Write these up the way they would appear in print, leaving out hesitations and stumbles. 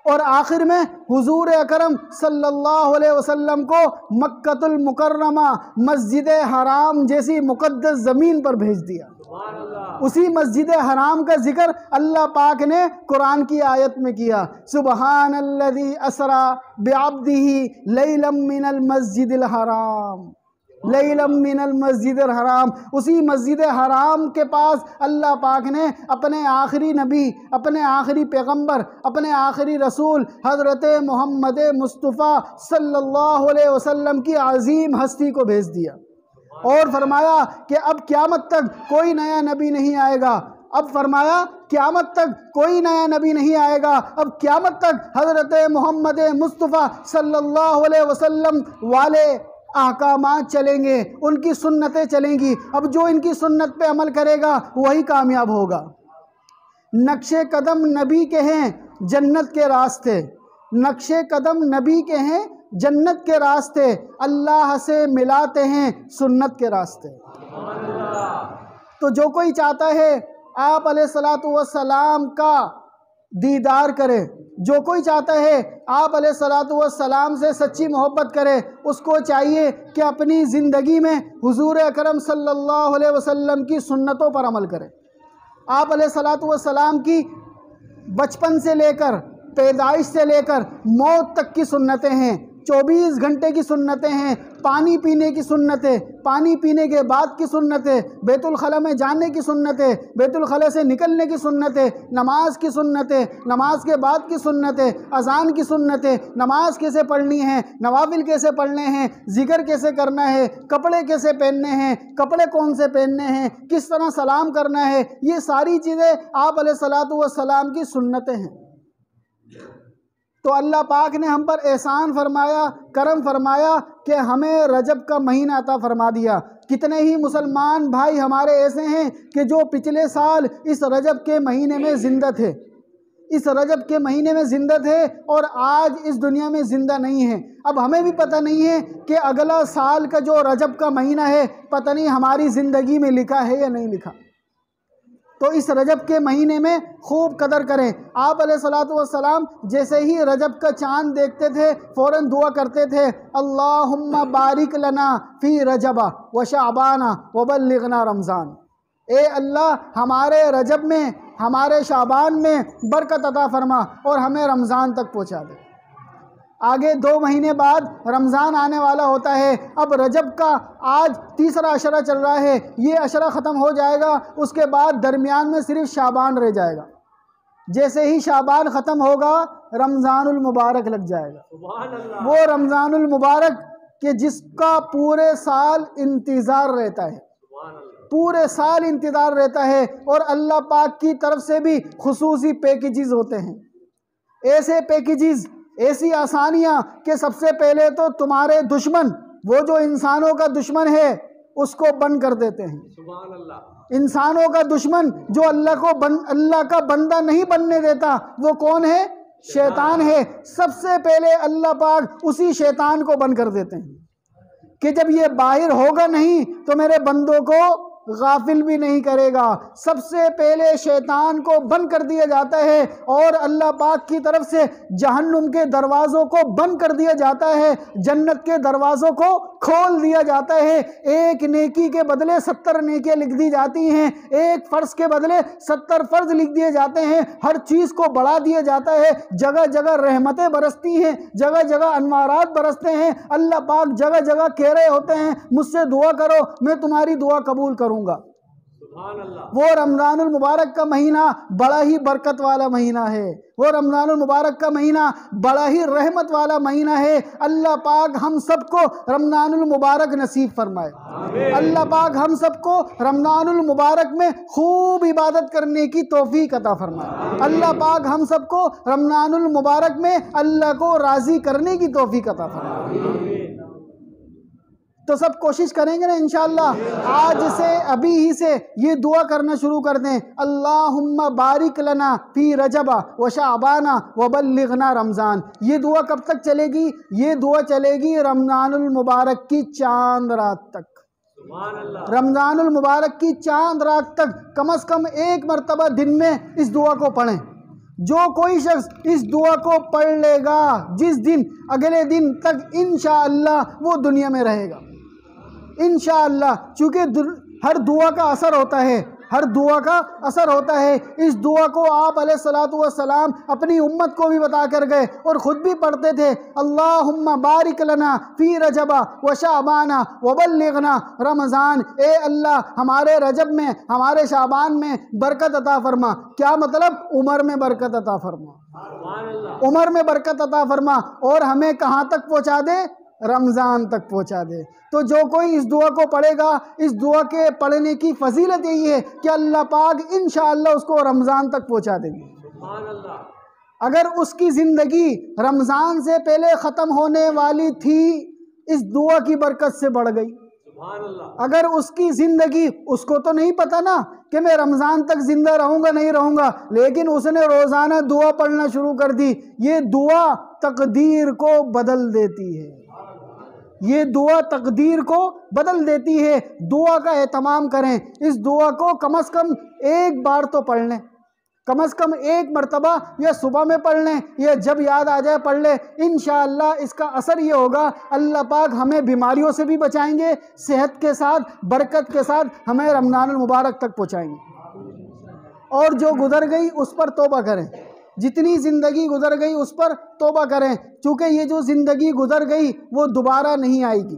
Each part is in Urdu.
اور آخر میں حضور اکرم صلی اللہ علیہ وسلم کو مکۃ المکرمہ مسجد حرام جیسی مقدس زمین پر بھیج دیا۔ اسی مسجد حرام کا ذکر اللہ پاک نے قرآن کی آیت میں کیا، سبحان الذی اسری بعبدہ لیلا من المسجد الحرام، لیلا من المسجد الحرام۔ اسی مسجد حرام کے پاس اللہ پاک نے اپنے آخری نبی، اپنے آخری پیغمبر، اپنے آخری رسول حضرت محمد مصطفیٰ صلی اللہ علیہ وسلم کی عظیم ہستی کو بھیج دیا، اور فرمایا کہ اب قیامت تک کوئی نیا نبی نہیں آئے گا۔ اب فرمایا قیامت تک کوئی نیا نبی نہیں آئے گا، اب قیامت تک حضرت محمد مصطفیٰ صلی اللہ علیہ وسلم والے احکامات چلیں گے، ان کی سنتیں چلیں گی۔ اب جو ان کی سنت پہ عمل کرے گا وہی کامیاب ہوگا۔ نقش قدم نبی کے ہیں جنت کے راستے، نقش قدم نبی کے ہیں جنت کے راستے، اللہ سے ملاتے ہیں سنت کے راستے۔ تو جو کوئی چاہتا ہے آپ علیہ الصلاۃ والسلام کا دیدار کرے، جو کوئی چاہتا ہے آپ علیہ الصلاۃ والسلام سے سچی محبت کرے، اس کو چاہیے کہ اپنی زندگی میں حضور اکرم صلی اللہ علیہ وسلم کی سنتوں پر عمل کرے۔ آپ علیہ الصلاۃ والسلام کی بچپن سے لے کر، پیدائش سے لے کر موت تک کی سنتیں ہیں، 24 گھنٹے کی سنتیں ہیں، پانی پینے کی سنتیں، پانی پینے کے بعد کی سنتیں، بیت الخلاء میں جانے کی سنتیں، بیت الخلاء سے نکلنے کی سنتیں، نماز کی سنتیں، نماز کے بعد کی سنتیں، اذان کی سنتیں، نماز کیسے پڑھنی ہے، نوافل کیسے پڑھنے ہیں، ذکر کیسے کرنا ہے، کپڑے کیسے پہننے ہیں، کپڑے کون سے پہننے ہیں، کس طرح سلام کرنا ہے، یہ ساری چیزیں آپ علیہ الصلاۃ والسلام کی سنتیں ہیں۔ تو اللہ پاک نے ہم پر احسان فرمایا، کرم فرمایا کہ ہمیں رجب کا مہینہ عطا فرما دیا۔ کتنے ہی مسلمان بھائی ہمارے ایسے ہیں کہ جو پچھلے سال اس رجب کے مہینے میں زندہ تھے، اس رجب کے مہینے میں زندہ تھے، اور آج اس دنیا میں زندہ نہیں ہیں۔ اب ہمیں بھی پتہ نہیں ہے کہ اگلا سال کا جو رجب کا مہینہ ہے پتہ نہیں ہماری زندگی میں لکھا ہے یا نہیں لکھا۔ تو اس رجب کے مہینے میں خوب قدر کریں۔ آپ علیہ الصلاۃ والسلام جیسے ہی رجب کا چاند دیکھتے تھے فوراً دعا کرتے تھے، اللہم بارک لنا فی رجب و شعبان وبلغنا رمضان۔ اے اللہ ہمارے رجب میں، ہمارے شعبان میں برکت عطا فرما اور ہمیں رمضان تک پہنچا دے۔ آگے 2 مہینے بعد رمضان آنے والا ہوتا ہے۔ اب رجب کا آج 3را عشرہ چل رہا ہے، یہ عشرہ ختم ہو جائے گا، اس کے بعد درمیان میں صرف شعبان رہ جائے گا۔ جیسے ہی شعبان ختم ہوگا رمضان المبارک لگ جائے گا، وہ رمضان المبارک کہ جس کا پورے سال انتظار رہتا ہے، پورے سال انتظار رہتا ہے، اور اللہ پاک کی طرف سے بھی خصوصی پیکیجز ہوتے ہیں، ایسے پیکیجز، ایسی آسانیاں کہ سب سے پہلے تو تمہارے دشمن، وہ جو انسانوں کا دشمن ہے اس کو بند کر دیتے ہیں۔ سبحان اللہ۔ انسانوں کا دشمن جو اللہ کا بندہ نہیں بننے دیتا وہ کون ہے؟ شیطان ہے۔ سب سے پہلے اللہ پاک اسی شیطان کو بند کر دیتے ہیں کہ جب یہ باہر ہوگا نہیں تو میرے بندوں کو غافل بھی نہیں کرے گا۔ سب سے پہلے شیطان کو بند کر دیا جاتا ہے، اور اللہ پاک کی طرف سے جہنم کے دروازوں کو بند کر دیا جاتا ہے، جنت کے دروازوں کو کھول دیا جاتا ہے۔ ایک نیکی کے بدلے 70 نیکیاں لکھ دی جاتی ہیں، ایک فرض کے بدلے 70 فرض لکھ دیے جاتے ہیں، ہر چیز کو بڑھا دیا جاتا ہے، جگہ جگہ رحمتیں برستی ہیں، جگہ جگہ انوارات برستے ہیں۔ اللہ پاک جگہ جگہ کہہ رہے ہوتے ہیں مجھ سے دعا کرو میں تمہاری دعا قبول کروں گا۔ وہ رمضان المبارک کا مہینہ بڑا ہی برکت والا مہینہ ہے، وہ رمضان المبارک کا مہینہ بڑا ہی رحمت والا مہینہ ہے۔ اللہ پاک ہم سب کو رمضان المبارک نصیب فرمائے، اللہ پاک ہم سب کو رمضان المبارک میں خوب عبادت کرنے کی توفیق عطا فرمائے، اللہ پاک ہم سب کو رمضان المبارک میں اللہ کو راضی کرنے کی توفیق عطا فرمائے۔ تو سب کوشش کریں گے نا انشاءاللہ، آج سے ابھی ہی سے یہ دعا کرنا شروع کر دیں، اللہم بارک لنا فی رجب و شعبان وبلغنا رمضان۔ یہ دعا کب تک چلے گی؟ یہ دعا چلے گی رمضان المبارک کی چاند رات تک، رمضان المبارک کی چاند رات تک کم از کم ایک مرتبہ دن میں اس دعا کو پڑھیں۔ جو کوئی شخص اس دعا کو پڑھ لے گا جس دن اگلے دن تک انشاءاللہ وہ دنیا میں رہے گا انشاءاللہ، چونکہ ہر دعا کا اثر ہوتا ہے، ہر دعا کا اثر ہوتا ہے۔ اس دعا کو آپ علیہ الصلوۃ والسلام اپنی امت کو بھی بتا کر گئے اور خود بھی پڑھتے تھے، اللہم بارک لنا فی رجب و شعبان وبلغنا رمضان، اے اللہ ہمارے رجب میں، ہمارے شعبان میں برکت عطا فرما۔ کیا مطلب؟ عمر میں برکت عطا فرما، عمر میں برکت عطا فرما، اور ہمیں کہاں تک پہنچا دے؟ رمضان تک پہنچا دے۔ تو جو کوئی اس دعا کو پڑھے گا، اس دعا کے پڑھنے کی فضیلت یہی ہے کہ اللہ پاک انشاءاللہ اس کو رمضان تک پہنچا دیں گے۔ اگر اس کی زندگی رمضان سے پہلے ختم ہونے والی تھی، اس دعا کی برکت سے بڑھ گئی۔ اگر اس کی زندگی، اس کو تو نہیں پتا نا کہ میں رمضان تک زندہ رہوں گا نہیں رہوں گا، لیکن اس نے روزانہ دعا پڑھنا شروع کر دی، یہ دعا تقدیر کو بدل دیتی ہے، یہ دعا تقدیر کو بدل دیتی ہے۔ دعا کا اہتمام کریں، اس دعا کو کم از کم ایک بار تو پڑھ لیں، کم از کم ایک مرتبہ، یا صبح میں پڑھ لیں یا جب یاد آ جائے پڑھ لیں۔ انشاءاللہ اس کا اثر یہ ہوگا، اللہ پاک ہمیں بیماریوں سے بھی بچائیں گے، صحت کے ساتھ، برکت کے ساتھ ہمیں رمضان المبارک تک پہنچائیں گے۔ اور جو گزر گئی اس پر توبہ کریں، جتنی زندگی گزر گئی اس پر توبہ کریں، چونکہ یہ جو زندگی گزر گئی وہ دوبارہ نہیں آئے گی،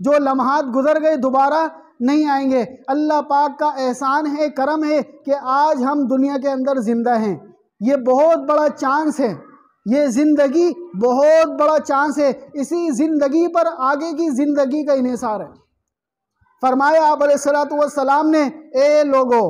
جو لمحات گزر گئے دوبارہ نہیں آئیں گے۔ اللہ پاک کا احسان ہے، کرم ہے کہ آج ہم دنیا کے اندر زندہ ہیں، یہ بہت بڑا چانس ہے، یہ زندگی بہت بڑا چانس ہے، اسی زندگی پر آگے کی زندگی کا انحصار ہے۔ فرمایا آپ علیہ الصلوۃ والسلام نے، اے لوگو،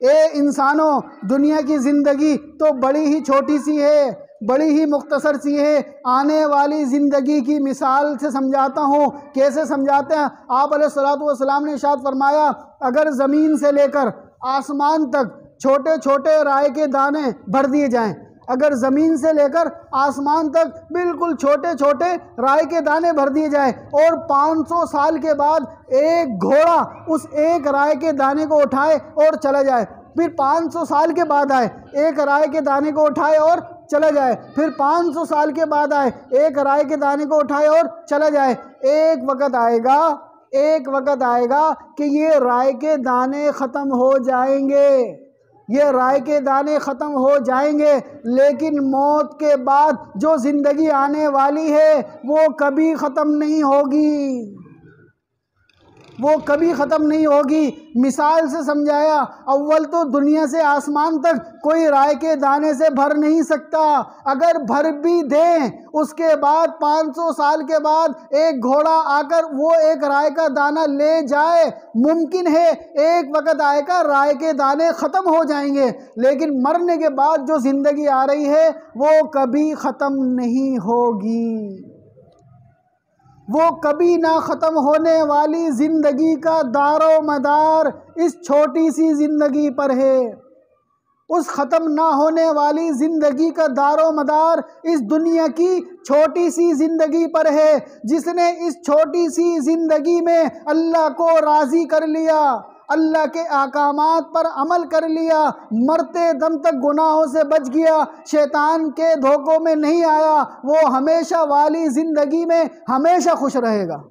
اے انسانوں، دنیا کی زندگی تو بڑی ہی چھوٹی سی ہے، بڑی ہی مختصر سی ہے، آنے والی زندگی کی مثال سے سمجھاتا ہوں۔ کیسے سمجھاتے ہیں؟ آپ علیہ الصلوۃ والسلام نے ارشاد فرمایا، اگر زمین سے لے کر آسمان تک چھوٹے چھوٹے رائے کے دانے بھر دیے جائیں، اگر زمین سے لے کر آسمان تک بالکل چھوٹے چھوٹے رائے کے دانے بھر دیے جائیں، اور 500 سال کے بعد ایک گھوڑا اس ایک رائے کے دانے کو اٹھائے اور چلا جائے، پھر 500 سال کے بعد آئے ایک رائے کے دانے کو اٹھائے اور چلا جائے، پھر 500 سال کے بعد آئے ایک رائے کے دانے کو اٹھائے اور چلا جائے، ایک وقت آئے گا کہ یہ رائے کے دانے ختم ہو جائیں گے، یہ رائے کے دانے ختم ہو جائیں گے، لیکن موت کے بعد جو زندگی آنے والی ہے وہ کبھی ختم نہیں ہوگی، وہ کبھی ختم نہیں ہوگی۔ مثال سے سمجھایا، اول تو دنیا سے آسمان تک کوئی رائے کے دانے سے بھر نہیں سکتا، اگر بھر بھی دیں اس کے بعد 500 سال کے بعد ایک گھوڑا آ کر وہ ایک رائے کا دانہ لے جائے، ممکن ہے ایک وقت آئے گا رائے کے دانے ختم ہو جائیں گے، لیکن مرنے کے بعد جو زندگی آ رہی ہے وہ کبھی ختم نہیں ہوگی، وہ کبھی نہ ختم ہونے والی زندگی کا دار و مدار اس چھوٹی سی زندگی پر ہے، اس ختم نہ ہونے والی زندگی کا دار و مدار اس دنیا کی چھوٹی سی زندگی پر ہے۔ جس نے اس چھوٹی سی زندگی میں اللہ کو راضی کر لیا، اللہ کے احکامات پر عمل کر لیا، مرتے دم تک گناہوں سے بچ گیا، شیطان کے دھوکوں میں نہیں آیا، وہ ہمیشہ والی زندگی میں ہمیشہ خوش رہے گا۔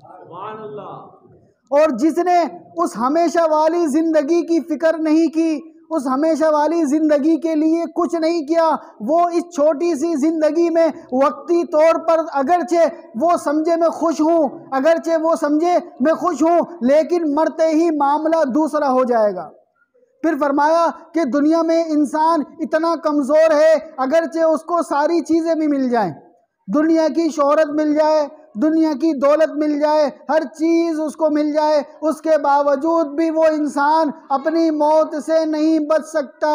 اور جس نے اس ہمیشہ والی زندگی کی فکر نہیں کی، اس ہمیشہ والی زندگی کے لیے کچھ نہیں کیا، وہ اس چھوٹی سی زندگی میں وقتی طور پر اگرچہ وہ سمجھے میں خوش ہوں، اگرچہ وہ سمجھے میں خوش ہوں، لیکن مرتے ہی معاملہ دوسرا ہو جائے گا۔ پھر فرمایا کہ دنیا میں انسان اتنا کمزور ہے، اگرچہ اس کو ساری چیزیں بھی مل جائیں، دنیا کی شہرت مل جائے، دنیا کی دولت مل جائے، ہر چیز اس کو مل جائے، اس کے باوجود بھی وہ انسان اپنی موت سے نہیں بچ سکتا۔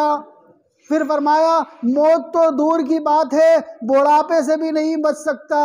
پھر فرمایا موت تو دور کی بات ہے، بڑھاپے سے بھی نہیں بچ سکتا،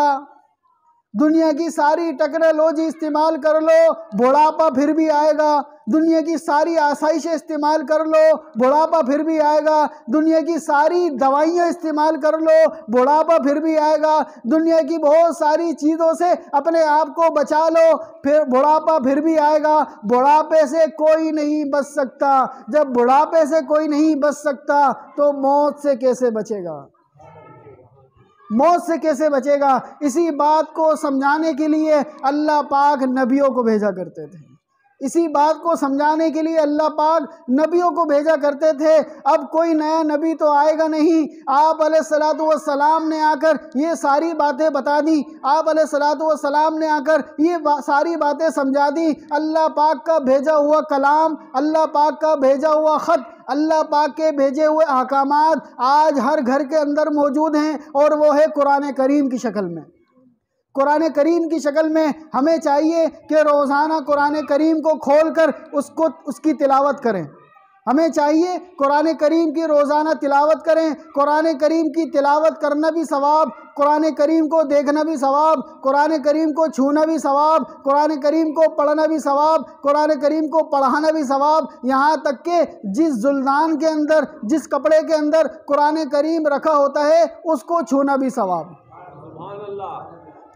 دنیا کی ساری ٹیکنالوجی استعمال کر لو، بڑھاپا پھر بھی آئے گا، دنیا کی ساری آسائشیں استعمال کر لو، بڑھاپا پھر بھی آئے گا، دنیا کی ساری دوائیاں استعمال کر لو، بڑھاپا پھر بھی آئے گا، دنیا کی بہت ساری چیزوں سے اپنے آپ کو بچا لو، پھر بڑھاپا پھر بھی آئے گا۔ بڑھاپے سے کوئی نہیں بچ سکتا۔ جب بڑھاپے سے کوئی نہیں بچ سکتا تو موت سے کیسے بچے گا؟ موت سے کیسے بچے گا؟ اسی بات کو سمجھانے کے لیے اللہ پاک نبیوں کو بھیجا کرتے تھے، اسی بات کو سمجھانے کے لیے اللہ پاک نبیوں کو بھیجا کرتے تھے۔ اب کوئی نیا نبی تو آئے گا نہیں، آپ علیہ الصلوۃ والسلام نے آ کر یہ ساری باتیں بتا دی، آپ علیہ الصلوۃ والسلام نے آ کر یہ ساری باتیں سمجھا دی۔ اللہ پاک کا بھیجا ہوا کلام، اللہ پاک کا بھیجا ہوا خط، اللہ پاک کے بھیجے ہوئے احکامات آج ہر گھر کے اندر موجود ہیں، اور وہ ہے قرآن کریم کی شکل میں۔ قرآن کریم کی شکل میں ہمیں چاہیے کہ روزانہ قرآن کریم کو کھول کر اس کی تلاوت کریں۔ ہمیں چاہیے قرآن کریم کی روزانہ تلاوت کریں۔ قرآن کریم کی تلاوت کرنا بھی ثواب، قرآن کریم کو دیکھنا بھی ثواب، قرآن کریم کو چھونا بھی ثواب، قرآن کریم کو پڑھنا بھی ثواب، قرآن کریم کو پڑھانا بھی ثواب، یہاں تک کہ جس زلدان کے اندر، جس کپڑے کے اندر قرآن کریم رکھا ہوتا ہے اس کو چھونا بھی ثواب۔ سبحان اللہ۔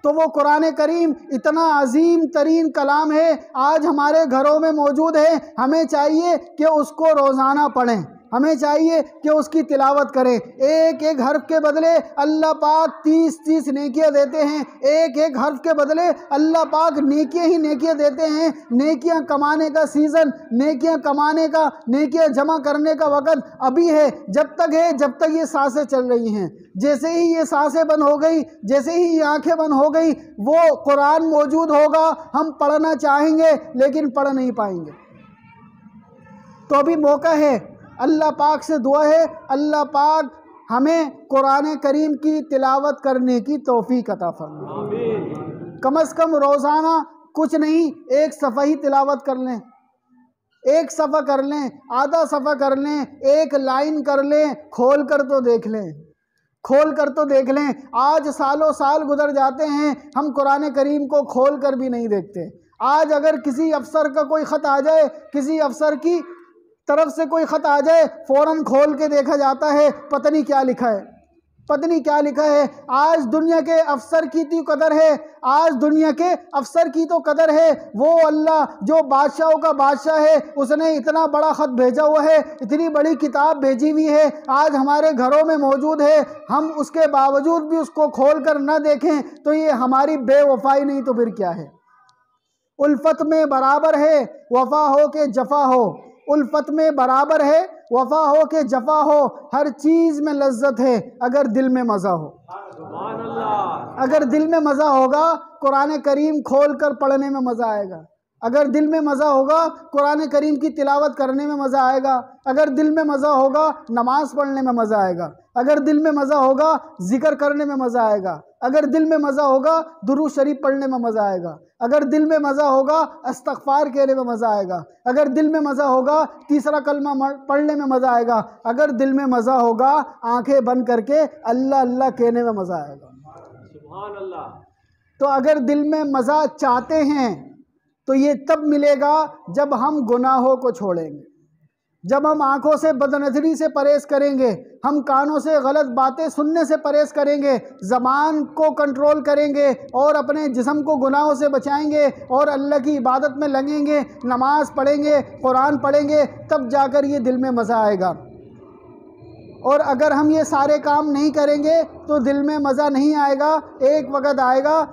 تو وہ قرآن کریم اتنا عظیم ترین کلام ہے، آج ہمارے گھروں میں موجود ہے۔ ہمیں چاہیے کہ اس کو روزانہ پڑھیں، ہمیں چاہیے کہ اس کی تلاوت کریں۔ ایک ایک حرف کے بدلے اللہ پاک 30 نیکیاں دیتے ہیں، ایک ایک حرف کے بدلے اللہ پاک نیکیاں ہی نیکیاں دیتے ہیں۔ نیکیاں کمانے کا سیزن، نیکیاں کمانے کا، نیکیاں جمع کرنے کا وقت ابھی ہے، جب تک یہ سانسیں چل رہی ہیں۔ جیسے ہی یہ سانسیں بند ہو گئی، جیسے ہی یہ آنکھیں بند ہو گئی، وہ قرآن موجود ہوگا، ہم پڑھنا چاہیں گے لیکن پڑھ نہیں پائیں گے۔ تو ابھی موقع ہے، اللہ پاک سے دعا ہے اللہ پاک ہمیں قرآن کریم کی تلاوت کرنے کی توفیق عطا فرمائے۔ کم از کم روزانہ کچھ نہیں، ایک صفحہ ہی تلاوت کر لیں، ایک صفحہ کر لیں، آدھا صفحہ کر لیں، ایک لائن کر لیں، کھول کر تو دیکھ لیں، کھول کر تو دیکھ لیں۔ آج سالوں سال گزر جاتے ہیں، ہم قرآن کریم کو کھول کر بھی نہیں دیکھتے۔ آج اگر کسی افسر کا کوئی خط آ جائے، کسی افسر کی طرف سے کوئی خط آ جائے، فوراً کھول کے دیکھا جاتا ہے، پتہ نہیں کیا لکھا ہے، پتہ نہیں کیا لکھا ہے۔ آج دنیا کے افسر کی تو قدر ہے، آج دنیا کے افسر کی تو قدر ہے، وہ اللہ جو بادشاہوں کا بادشاہ ہے، اس نے اتنا بڑا خط بھیجا ہوا ہے، اتنی بڑی کتاب بھیجی ہوئی ہے، آج ہمارے گھروں میں موجود ہے، ہم اس کے باوجود بھی اس کو کھول کر نہ دیکھیں تو یہ ہماری بے وفائی نہیں تو پھر کیا ہے؟ الفت میں برابر ہے وفا ہو کہ جفا ہو، الفت میں برابر ہے وفا ہو کہ جفا ہو، ہر چیز میں لذت ہے اگر دل میں مزہ ہو۔ سبحان اللہ۔ اگر دل میں مزہ ہوگا قرآن کریم کھول کر پڑھنے میں مزہ آئے گا، اگر دل میں مزہ ہوگا قرآن کریم کی تلاوت کرنے میں مزہ آئے گا، اگر دل میں مزہ ہوگا نماز پڑھنے میں مزہ آئے گا، اگر دل میں مزہ ہوگا ذکر کرنے میں مزہ آئے گا، اگر دل میں مزہ ہوگا درود شریف پڑھنے میں مزہ آئے گا، اگر دل میں مزہ ہوگا استغفار کہنے میں مزہ آئے گا، اگر دل میں مزہ ہوگا تیسرا کلمہ پڑھنے میں مزہ آئے گا، اگر دل میں مزہ ہوگا آنکھیں بند کر کے اللہ اللہ کہنے میں مزہ آئے گا۔ سبحان اللہ۔ تو اگر دل میں مزہ چاہتے ہیں تو یہ تب ملے گا جب ہم گناہوں کو چھوڑیں گے، جب ہم آنکھوں سے بد نظری سے پرہیز کریں گے، ہم کانوں سے غلط باتیں سننے سے پرہیز کریں گے، زبان کو کنٹرول کریں گے اور اپنے جسم کو گناہوں سے بچائیں گے اور اللہ کی عبادت میں لگیں گے، نماز پڑھیں گے، قرآن پڑھیں گے، تب جا کر یہ دل میں مزہ آئے گا۔ اور اگر ہم یہ سارے کام نہیں کریں گے تو دل میں مزہ نہیں آئے گا، ایک وقت آئے گا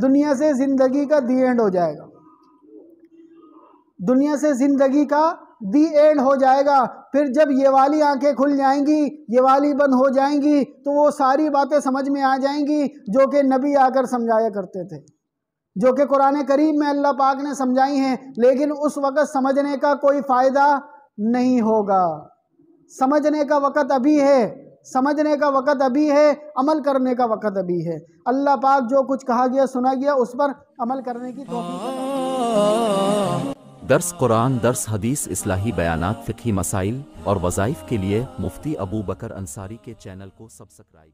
دنیا سے زندگی کا دی اینڈ ہو جائے گا، دنیا سے زندگی کا دی اینڈ ہو جائے گا۔ پھر جب یہ والی آنکھیں کھل جائیں گی، یہ والی بند ہو جائیں گی تو وہ ساری باتیں سمجھ میں آ جائیں گی جو کہ نبی آ کر سمجھایا کرتے تھے، جو کہ قرآن کریم میں اللہ پاک نے سمجھائی ہیں، لیکن اس وقت سمجھنے کا کوئی فائدہ نہیں ہوگا۔ سمجھنے کا وقت ابھی ہے، سمجھنے کا وقت ابھی ہے، عمل کرنے کا وقت ابھی ہے۔ اللہ پاک جو کچھ کہا گیا سنا گیا اس پر عمل کرنے کی توفیق عطا۔ درس قرآن، درس حدیث، اصلاحی بیانات، فقہی مسائل اور وظائف کے لیے مفتی ابو بکر انصاری کے چینل کو سبسکرائب